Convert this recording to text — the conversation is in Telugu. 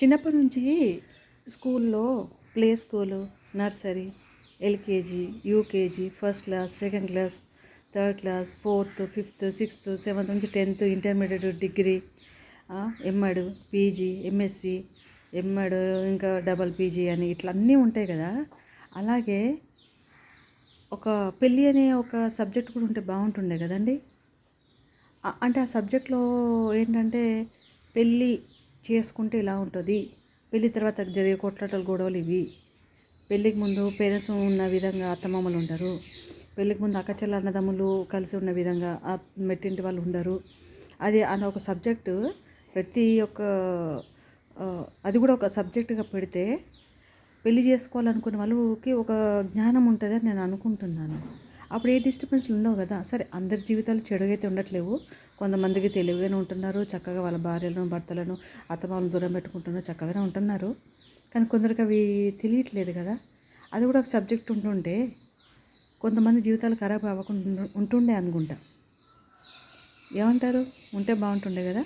చిన్నప్పటి నుంచి స్కూల్లో play school, nursery, LKG, UKG, first class, second class, third class, fourth, fifth, sixth, seventh నుంచి 10th, intermediate, degree, MEd, PG, MSc, MEd, ఇంకా డబల్ పీజీ అని ఇట్లా అన్నీ ఉంటాయి కదా. అలాగే ఒక పెళ్ళి అనే ఒక సబ్జెక్ట్ కూడా ఉంటే బాగుంటుండే కదండి. అంటే ఆ సబ్జెక్ట్లో ఏంటంటే పెళ్ళి చేసుకుంటే ఇలా ఉంటుంది, పెళ్ళి తర్వాత జరిగే కొట్లాటలు గొడవలు ఇవి, పెళ్ళికి ముందు పేరెంట్స్ ఉన్న విధంగా అత్తమామలు ఉండరు, పెళ్ళికి ముందు అక్కచెల్ల అన్నదమ్ములు కలిసి ఉన్న విధంగా మెట్టింటి వాళ్ళు ఉండరు. అది అన్న ఒక సబ్జెక్టు ప్రతి ఒక్క అది కూడా ఒక సబ్జెక్టుగా పెడితే పెళ్లి చేసుకోవాలనుకునే వాళ్ళకి ఒక జ్ఞానం ఉంటుందని నేను అనుకుంటున్నాను. అప్పుడు ఏ డిస్టర్బెన్స్లు ఉండవు కదా. సరే, అందరి జీవితాలు చెడుగా అయితే ఉండట్లేవు. కొంతమందికి తెలివిగానే ఉంటున్నారు, చక్కగా వాళ్ళ భార్యలను భర్తలను అత్తమామలను దూరం పెట్టుకుంటున్నారు, చక్కగానే ఉంటున్నారు. కానీ కొందరికి అవి తెలియట్లేదు కదా. అది కూడా ఒక సబ్జెక్ట్ ఉంటుంటే కొంతమంది జీవితాలు ఖరాబ్ అవ్వకుండా ఉంటుండే అనుకుంటా. ఏమంటారు? ఉంటే బాగుంటుండే కదా.